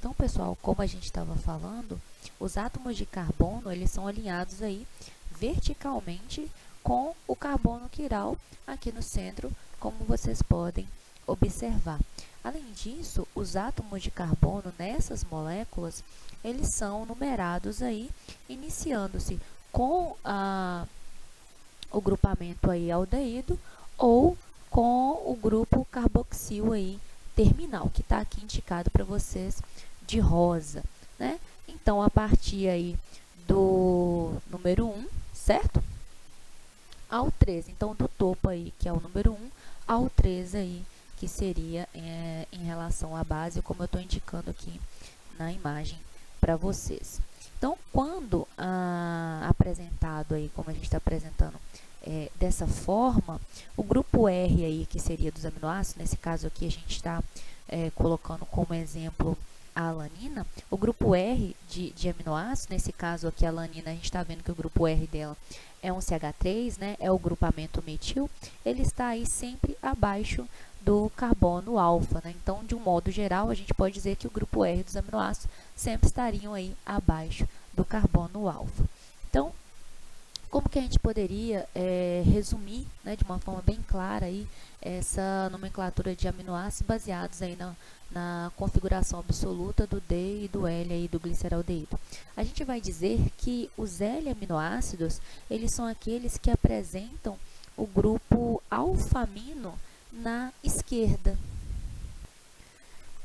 Então, pessoal, como a gente estava falando, os átomos de carbono, eles são alinhados aí verticalmente com o carbono quiral aqui no centro, como vocês podem observar. Além disso, os átomos de carbono nessas moléculas, eles são numerados aí, iniciando-se com o grupamento aí aldeído ou com o grupo carboxil aí terminal, que está aqui indicado para vocês de rosa, né? Então, a partir aí do número 1, certo? Ao 3, então do topo aí, que é o número 1, ao 3 aí, que seria em relação à base, como eu estou indicando aqui na imagem para vocês. Então, quando apresentado aí, como a gente está apresentando dessa forma, o grupo R aí, que seria dos aminoácidos, nesse caso aqui a gente está colocando como exemplo a alanina, o grupo R de aminoácidos, nesse caso aqui a alanina, a gente está vendo que o grupo R dela é um CH3, né, é o grupamento metil, ele está aí sempre abaixo do carbono alfa, né? Então, de um modo geral, a gente pode dizer que o grupo R dos aminoácidos sempre estariam aí abaixo do carbono alfa. Então, como que a gente poderia resumir, né, de uma forma bem clara aí, essa nomenclatura de aminoácidos baseados aí na configuração absoluta do D e do L aí do gliceraldeído? A gente vai dizer que os L-aminoácidos, eles são aqueles que apresentam o grupo alfamino na esquerda.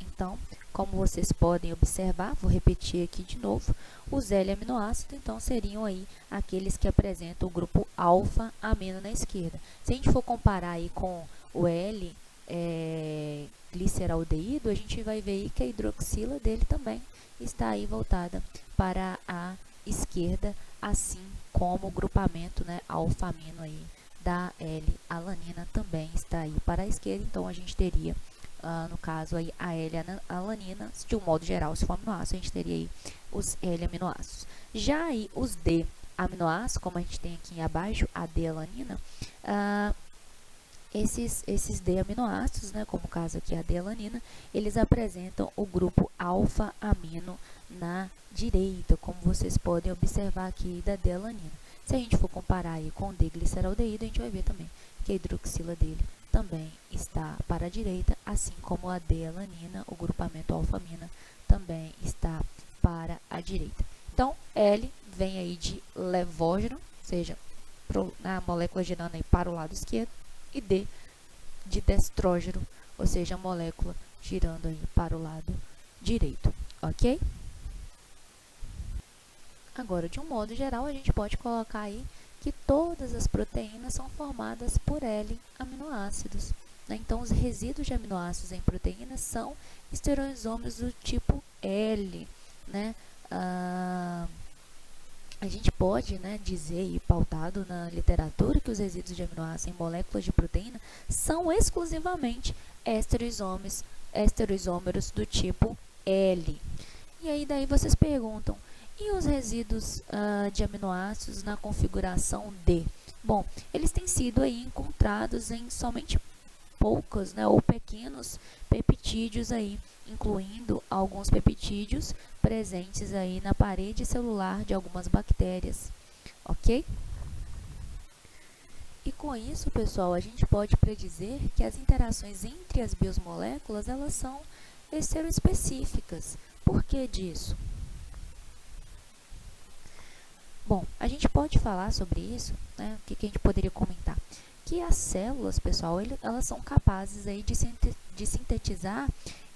Então, como vocês podem observar, vou repetir aqui de novo, os L-aminoácidos, então, seriam aí aqueles que apresentam o grupo alfa-amino na esquerda. Se a gente for comparar aí com o L-gliceraldeído, a gente vai ver aí que a hidroxila dele também está aí voltada para a esquerda, assim como o grupamento, né, alfa-amino aí da L-alanina também está aí para a esquerda, então a gente teria no caso aí a L-alanina, de um modo geral, se for aminoácido, a gente teria aí os L-aminoácidos. Já aí os D-aminoácidos, como a gente tem aqui abaixo, a D-alanina, esses D-aminoácidos, né, como o caso aqui a D-alanina, eles apresentam o grupo alfa-amino na direita, como vocês podem observar aqui da D-alanina. Se a gente for comparar aí com o D-gliceraldeído, a gente vai ver também que a hidroxila dele também está para a direita, assim como a D-alanina, o grupamento alfamina, também está para a direita. Então, L vem aí de levógeno, ou seja, a molécula girando aí para o lado esquerdo, e D de destrógeno, ou seja, a molécula girando aí para o lado direito, ok? Agora, de um modo geral, a gente pode colocar aí que todas as proteínas são formadas por L-aminoácidos, né? Então, os resíduos de aminoácidos em proteínas são estereoisómeros do tipo L, né? A gente pode, né, dizer, e pautado na literatura, que os resíduos de aminoácidos em moléculas de proteína são exclusivamente estereoisómeros do tipo L. E aí, daí vocês perguntam, e os resíduos de aminoácidos na configuração D? Bom, eles têm sido aí encontrados em somente poucos, né, ou pequenos peptídeos aí, incluindo alguns peptídeos presentes aí na parede celular de algumas bactérias, ok? E com isso, pessoal, a gente pode predizer que as interações entre as biomoléculas, elas são estereoespecíficas. Por que disso? Bom, a gente pode falar sobre isso, né? O que a gente poderia comentar? Que as células, pessoal, elas são capazes aí de sintetizar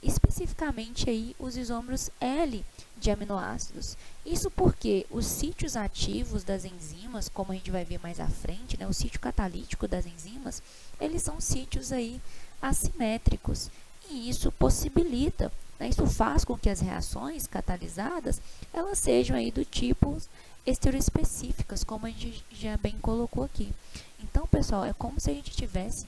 especificamente aí os isômeros L de aminoácidos. Isso porque os sítios ativos das enzimas, como a gente vai ver mais à frente, né, o sítio catalítico das enzimas, eles são sítios aí assimétricos. E isso possibilita, né, isso faz com que as reações catalisadas, elas sejam aí do tipo estereoespecíficas, como a gente já bem colocou aqui. Então, pessoal, é como se a gente tivesse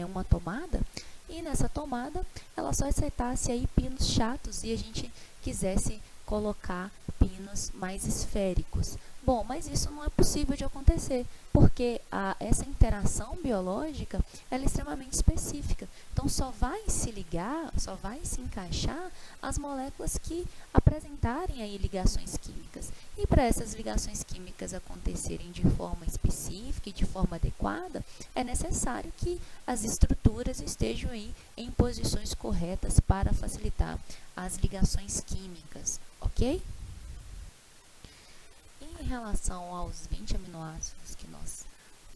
uma tomada, e nessa tomada ela só aceitasse aí pinos chatos e a gente quisesse colocar pinos mais esféricos. Bom, mas isso não é possível de acontecer, porque essa interação biológica ela é extremamente específica. Então, só vai se ligar, só vai se encaixar as moléculas que apresentarem aí ligações químicas. E para essas ligações químicas acontecerem de forma específica e de forma adequada, é necessário que as estruturas estejam aí em posições corretas para facilitar as ligações químicas, ok? Em relação aos 20 aminoácidos que nós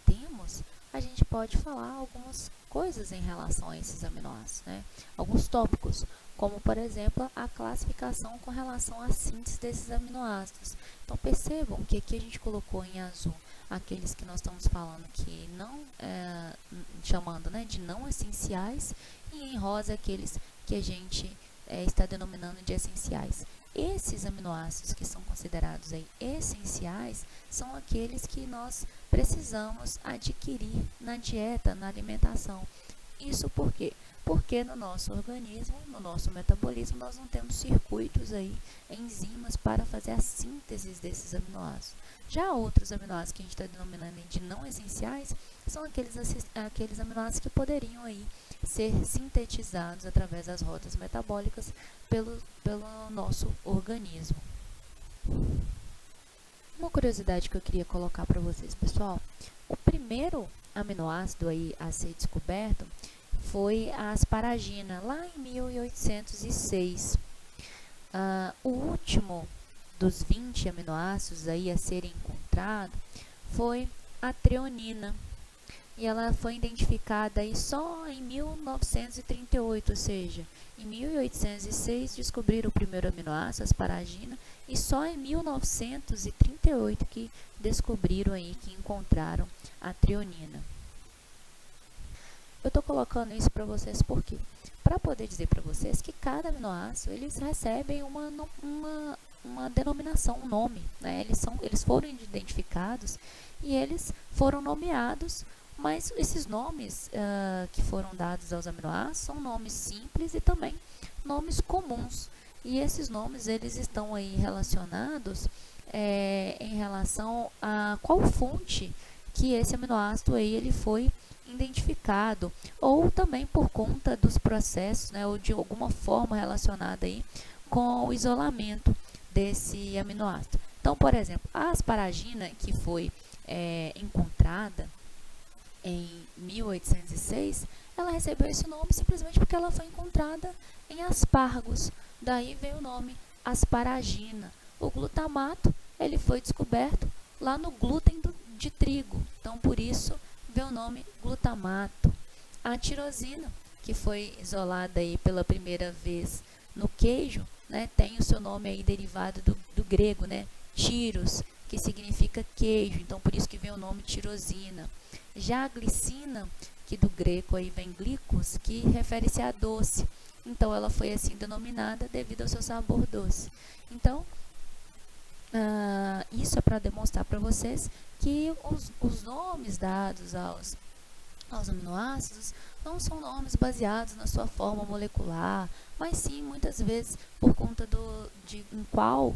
temos, a gente pode falar algumas coisas em relação a esses aminoácidos, né? Alguns tópicos, como por exemplo a classificação com relação à síntese desses aminoácidos. Então percebam que aqui a gente colocou em azul aqueles que nós estamos falando que não, chamando, né, de não essenciais, e em rosa aqueles que a gente está denominando de essenciais. Esses aminoácidos que são considerados aí essenciais são aqueles que nós precisamos adquirir na dieta, na alimentação. Isso por quê? Porque no nosso organismo, no nosso metabolismo, nós não temos circuitos aí, enzimas para fazer a síntese desses aminoácidos. Já outros aminoácidos que a gente está denominando de não essenciais são aqueles aminoácidos que poderiam aí ser sintetizados através das rotas metabólicas pelo nosso organismo. Uma curiosidade que eu queria colocar para vocês, pessoal, o primeiro aminoácido aí a ser descoberto foi a asparagina, lá em 1806. O último dos 20 aminoácidos aí a serem encontrado foi a treonina. E ela foi identificada aí só em 1938, ou seja, em 1806 descobriram o primeiro aminoácido, a asparagina, e só em 1938 que descobriram aí, que encontraram a treonina. Eu estou colocando isso para vocês por quê? Para poder dizer para vocês que cada aminoácido, eles recebem uma denominação, um nome, né? Eles foram identificados e eles foram nomeados. Mas esses nomes que foram dados aos aminoácidos são nomes simples e também nomes comuns. E esses nomes eles estão aí relacionados em relação a qual fonte que esse aminoácido aí ele foi identificado, ou também por conta dos processos, né, ou de alguma forma relacionada aí com o isolamento desse aminoácido. Então, por exemplo, a asparagina que foi encontrada em 1806, ela recebeu esse nome simplesmente porque ela foi encontrada em aspargos. Daí veio o nome asparagina. O glutamato, ele foi descoberto lá no glúten de trigo. Então, por isso, veio o nome glutamato. A tirosina, que foi isolada aí pela primeira vez no queijo, né, tem o seu nome aí derivado do grego, né, tiros, que significa queijo. Então, por isso que vem o nome tirosina. Já a glicina, que do grego aí vem glicos, que refere-se a doce. Então, ela foi assim denominada devido ao seu sabor doce. Então, isso é para demonstrar para vocês que os nomes dados aos aminoácidos não são nomes baseados na sua forma molecular, mas sim, muitas vezes, por conta de em qual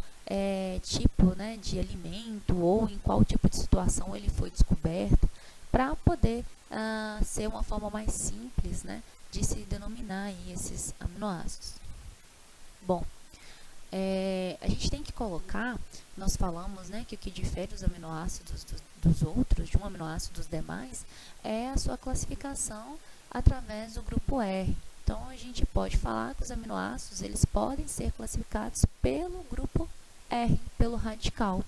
tipo, né, de alimento ou em qual tipo de situação ele foi descoberto, para poder ser uma forma mais simples, né, de se denominar aí esses aminoácidos. Bom, a gente tem que colocar, nós falamos, né, que o que difere os aminoácidos dos outros, de um aminoácido dos demais, é a sua classificação através do grupo R. Então, a gente pode falar que os aminoácidos, eles podem ser classificados pelo grupo R, pelo radical.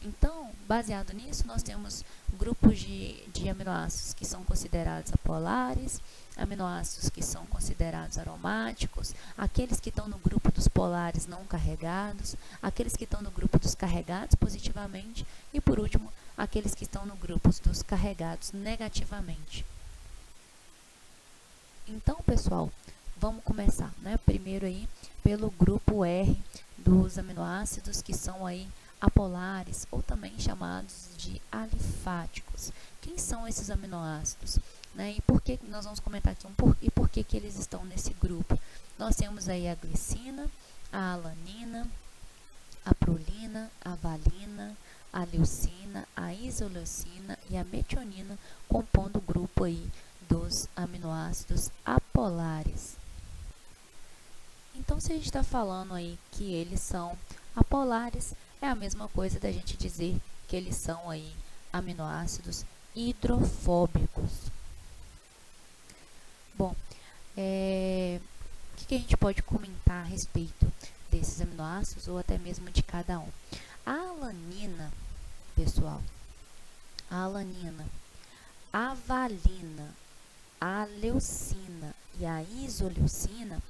Então, baseado nisso, nós temos grupos de aminoácidos que são considerados apolares, aminoácidos que são considerados aromáticos, aqueles que estão no grupo dos polares não carregados, aqueles que estão no grupo dos carregados positivamente e, por último, aqueles que estão no grupo dos carregados negativamente. Então, pessoal, vamos começar, né? Primeiro aí pelo grupo R dos aminoácidos que são aí apolares ou também chamados de alifáticos. Quem são esses aminoácidos? Né? E por que nós vamos comentar aqui e por que eles estão nesse grupo? Nós temos aí a glicina, a alanina, a prolina, a valina, a leucina, a isoleucina e a metionina, compondo o grupo aí dos aminoácidos apolares. Então, se a gente está falando aí que eles são apolares, é a mesma coisa da gente dizer que eles são aí aminoácidos hidrofóbicos. Bom, o que a gente pode comentar a respeito desses aminoácidos ou até mesmo de cada um? A alanina, pessoal, a alanina, a valina, a leucina e a isoleucina,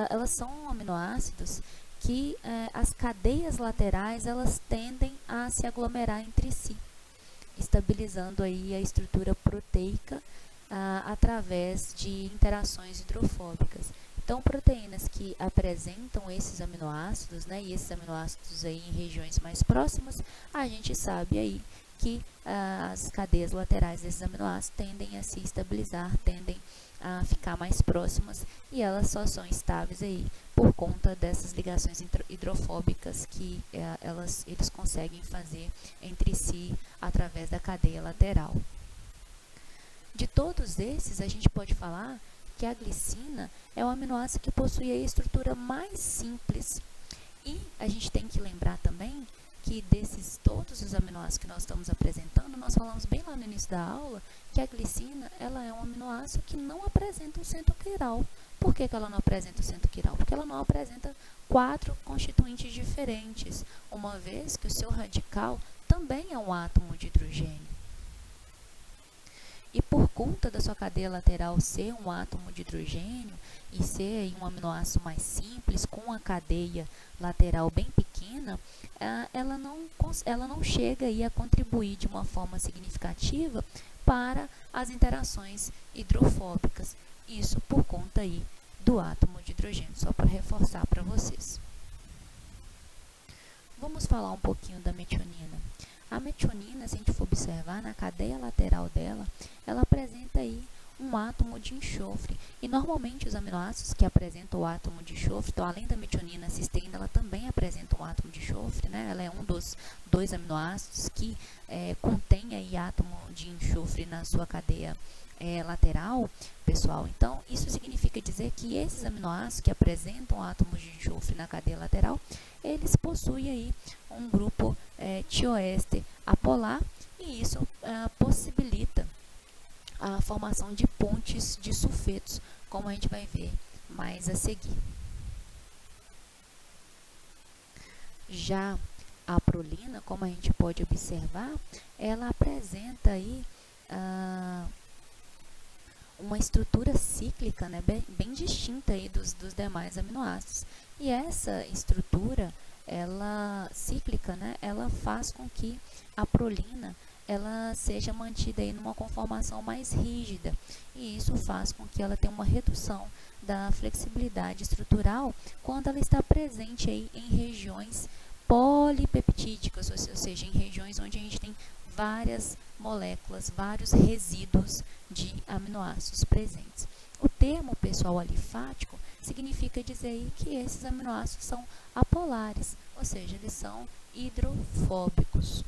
elas são aminoácidos que as cadeias laterais elas tendem a se aglomerar entre si, estabilizando aí a estrutura proteica através de interações hidrofóbicas. Então, proteínas que apresentam esses aminoácidos, né, e esses aminoácidos aí em regiões mais próximas, a gente sabe aí que as cadeias laterais desses aminoácidos tendem a se estabilizar, tendem a ficar mais próximas e elas só são estáveis aí por conta dessas ligações hidrofóbicas que eles conseguem fazer entre si através da cadeia lateral. De todos esses, a gente pode falar que a glicina é o aminoácido que possui a estrutura mais simples. E a gente tem que lembrar também que desses todos os aminoácidos que nós estamos apresentando, nós falamos bem lá no início da aula que a glicina ela é um aminoácido que não apresenta um centro quiral. Por que ela não apresenta o centro quiral? Porque ela não apresenta 4 constituintes diferentes, uma vez que o seu radical também é um átomo de hidrogênio. E por conta da sua cadeia lateral ser um átomo de hidrogênio e ser um aminoácido mais simples, com a cadeia lateral bem pequena, ela não chega aí a contribuir de uma forma significativa para as interações hidrofóbicas. Isso por conta aí do átomo de hidrogênio, só para reforçar para vocês. Vamos falar um pouquinho da metionina. A metionina, se a gente for observar, na cadeia lateral dela, ela apresenta aí um átomo de enxofre. E normalmente os aminoácidos que apresentam o átomo de enxofre, então além da metionina, a cisteína, ela também apresenta um átomo de enxofre, né? Ela é um dos 2 aminoácidos que contém aí átomo de enxofre na sua cadeia lateral, pessoal. Então, isso significa dizer que esses aminoácidos que apresentam átomos de enxofre na cadeia lateral, eles possuem aí um grupo tioéster apolar e isso possibilita a formação de pontes de sulfetos, como a gente vai ver mais a seguir. Já a prolina, como a gente pode observar, ela apresenta aí uma estrutura cíclica, né, bem distinta aí dos demais aminoácidos. E essa estrutura cíclica, né, ela faz com que a prolina ela seja mantida aí numa conformação mais rígida. E isso faz com que ela tenha uma redução da flexibilidade estrutural quando ela está presente aí em regiões polipeptídicas, ou seja, em regiões onde a gente tem várias moléculas, vários resíduos de aminoácidos presentes. O termo, pessoal, alifático significa dizer aí que esses aminoácidos são apolares, ou seja, eles são hidrofóbicos.